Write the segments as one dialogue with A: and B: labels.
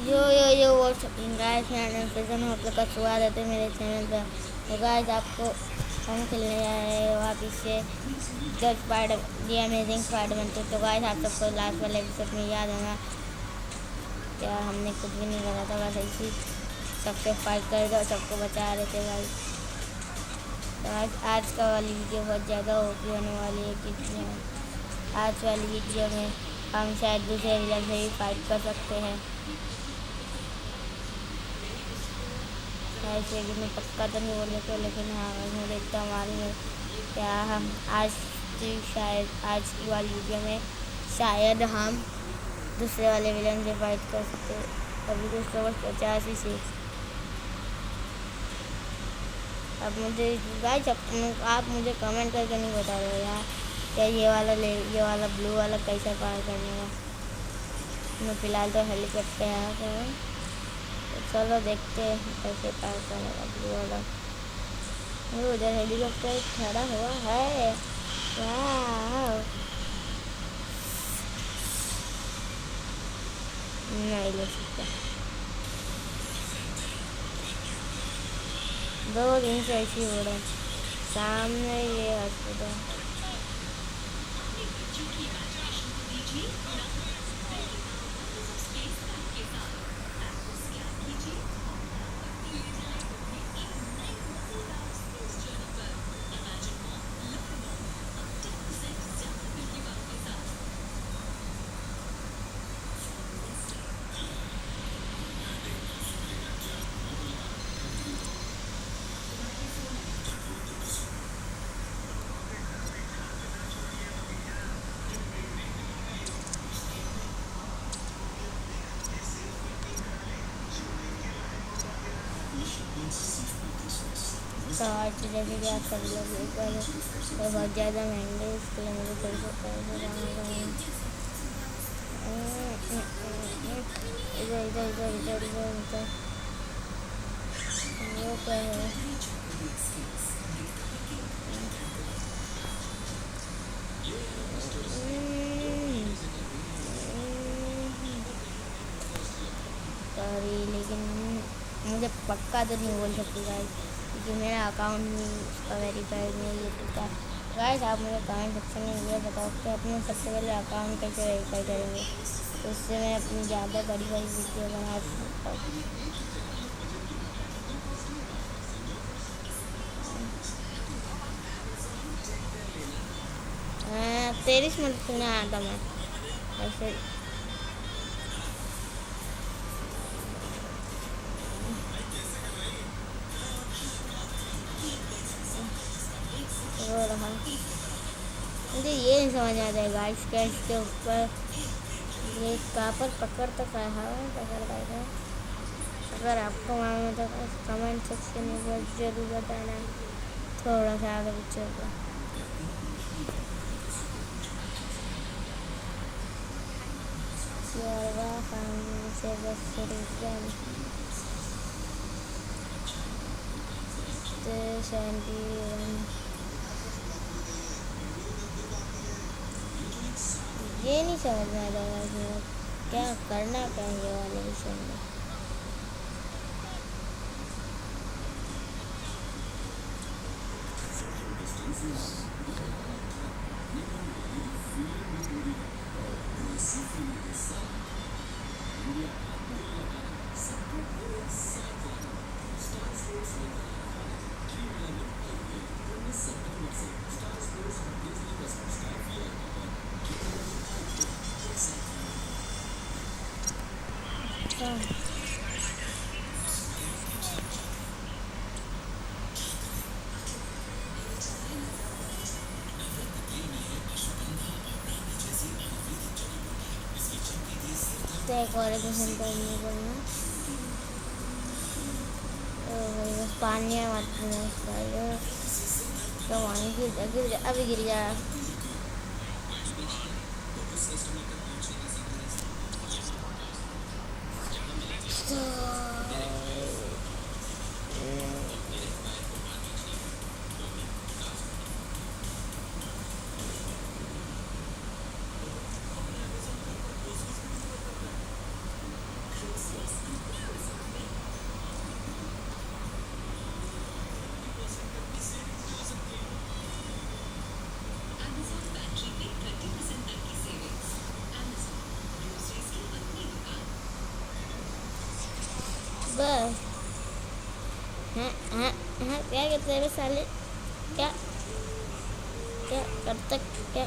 A: यो WhatsApp guys, मैं फिर आप लोग का स्वागत है मेरे चैनल पर। तो गाइस, आपको हम खेलने आए हैं वापिस से the spider the amazing Spiderman. तो गाइस, आप सबको लास्ट वाले एपिसोड में याद होगा क्या हमने कुछ भी नहीं करा था, बस ऐसे ही सबसे फाइट कर दो, सबको बचा रहे थे गाइस। तो आज का वाली वीडियो बहुत ज़्यादा ओपी होने वाली है क्योंकि आज वाली वीडियो में हम शायद दूसरे विलन से भी फाइट कर सकते हैं। ऐसे कि मैं पक्का तो नहीं बोल रहा, लेकिन हाँ मैं देखता हूँ मालूम है क्या हम शायद आज की वाली वीडियो में शायद हम दूसरे वाले विलन से फाइट कर सकते हैं। अभी तो उसका बस 85 से। अब मुझे गाइस, आप मुझे कमेंट करके नहीं बता रहे यार क्या ये वाला ब्लू वाला कैसा पार करने का। मैं फ़िलहाल तो हेलीकॉप्टर यहाँ पे हूँ, तो चलो देखते हैं कैसे पार करेगा ब्लू वाला। उधर हेलीकॉप्टर खड़ा हुआ है, वाह। नहीं ले सकता, 2 दिन से ऐसे ही हो रहा है। सामने ये हॉस्पिटल, तो आज जैसे कि आप सभी लोग देख पा रहे तो बहुत ज़्यादा महंगे, इसके लिए मुझे थोड़ी सा पैसे इधर इधर इधर इधर इधर इधर वो क्या है। सॉरी, लेकिन मुझे पक्का तो नहीं बोल सकती गाइस क्योंकि मेरा अकाउंट भी उसका वेरीफाइड नहीं है यूट्यूब का। गाइस, आप मुझे कमेंट सेक्शन में ये बताओ कि अपने सबसे पहले अकाउंट कैसे वेरीफाई करेंगे, तो उससे मैं अपनी ज़्यादा बड़ी वीडियो बना सकता हूँ। 23 मिनट सुना आता मैं ऐसे। हो रहा मुझे ये नहीं समझ आता है गाइस, क्या इसके ऊपर ये कहाँ पर पकड़ तो रहा है, पकड़ पाएगा। अगर आपको मालूम है तो कमेंट सेक्शन में जरूर बताना, थोड़ा सा आगे पीछे होगा। से बस ये नहीं समझ में आ रहा क्या करना क्या है वाले विषय में। एक और क्वेश्चन करने करना बस पानी है मत तो वहीं गिर जा, अभी गिर जा। बस। हाँ हाँ हाँ, क्या करते हैं साले? क्या क्या करते? क्या?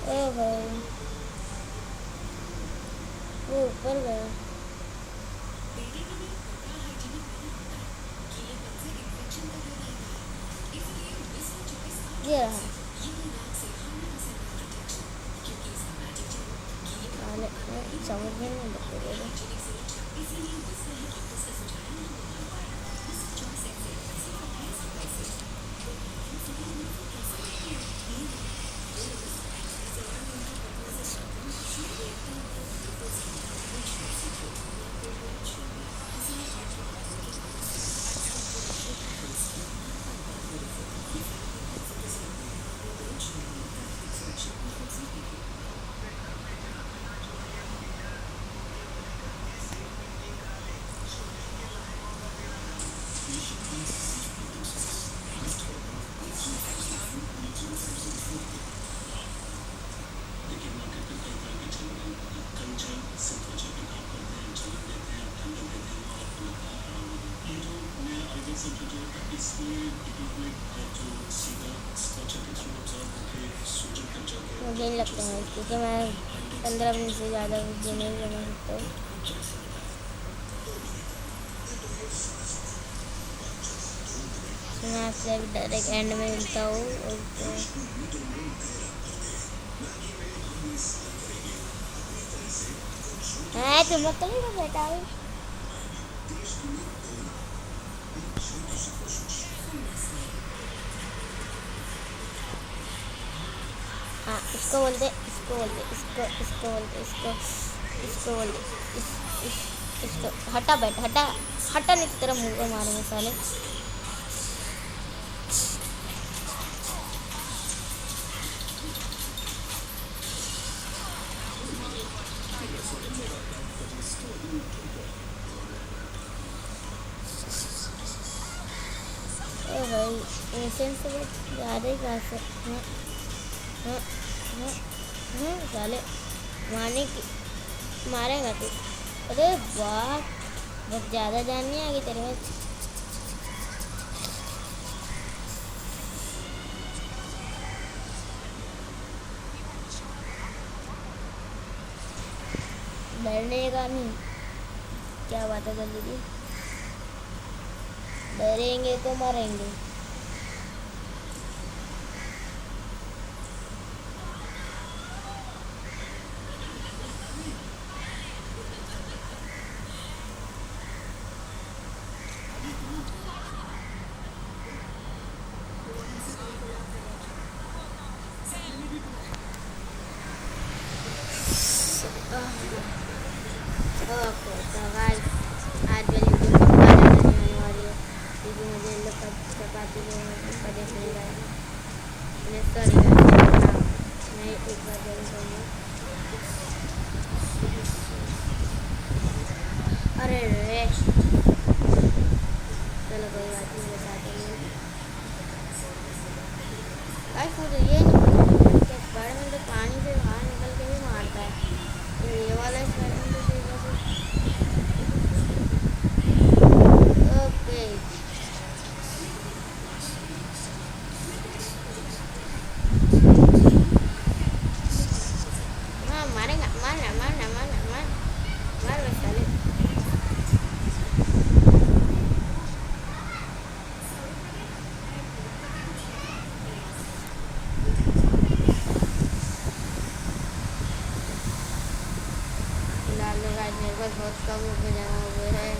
A: ओ भाई, वो ऊपर गया। ये रहा साले, समझ में नहीं आता। मुझे नहीं लगता है, क्योंकि मैं 15 मिनट से ज़्यादा वीडियो नहीं बना सकता हूँ। मैं आपसे डायरेक्ट एंड में मिलता हूँ। तुम लोग तो नहीं बैठा हूँ। हाँ, इसको बोलते, इसको बोलते, इसको बोलते, इसको बोलते, इसको हटा, बैठ, हटा हटा, नहीं तो तेरा मुँह को मारूंगा साले। ओ भाई, इंसेंस से ज़्यादा ही क्लास है। हाँ हाँ हाँ, साले मारने की मारेगा तू? अरे वाह, बहुत ज़्यादा जान नहीं आ गई तेरे में। डरने का नहीं, क्या बात है कर दीजिए। डरेंगे तो मरेंगे। ओके तो गाइस, आज वाली वीडियो बहुत ज़्यादा नहीं होने वाली है, क्योंकि मुझे इन लोग का चपाती का देख नहीं रहा है। सॉरी, मैं एक बार जरूर कहूँगा। अरे रे, चलो कोई बात नहीं, बताते हैं। गाइस मुझे ये नहीं पता कि स्पाइडरमैन तो पानी से बाहर निकल के भी मारता है, तो ये वाला स्पाइडरमैन तो ओके। हाँ मारेगा, मारना मारना मारना मार मार बस साले। फिलहाल तो गाइस मेरे पास बहुत कम रुपये जमा हुए हैं।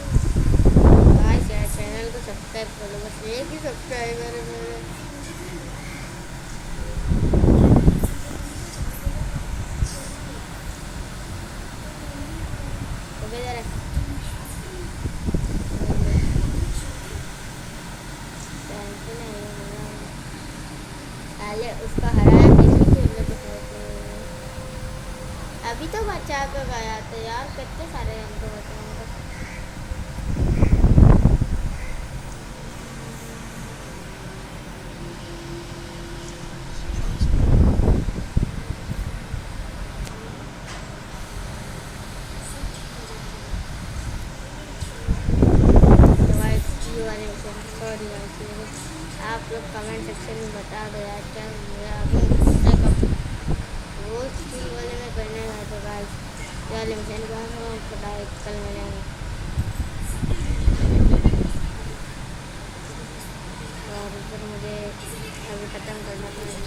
A: गाइस यार चैनल को सब्सक्राइब कर लो, बस एक ही सब्सक्राइबर है मेरे। तो बेजार है पहले उसका हराया, देखी थी हम लोग अभी तो बचा के गया था यार, कितने सारे हमको बचाऊंगा। सॉरी गाइस, आप लोग कमेंट सेक्शन में बता दो यार क्या हुआ। अभी रोज स्कूल वाले में करने गए तो गाइस चलिए मिशन कल मिलेंगे। और फिर मुझे अभी ख़त्म करना पड़ेगा।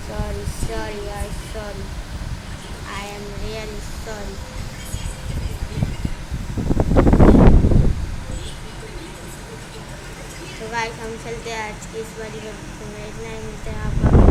A: Sorry guys, sorry, I am really sorry. तो गाइस हम चलते हैं आज की इस वाली वीडियो में, इतना ही, मिलते हैं आपका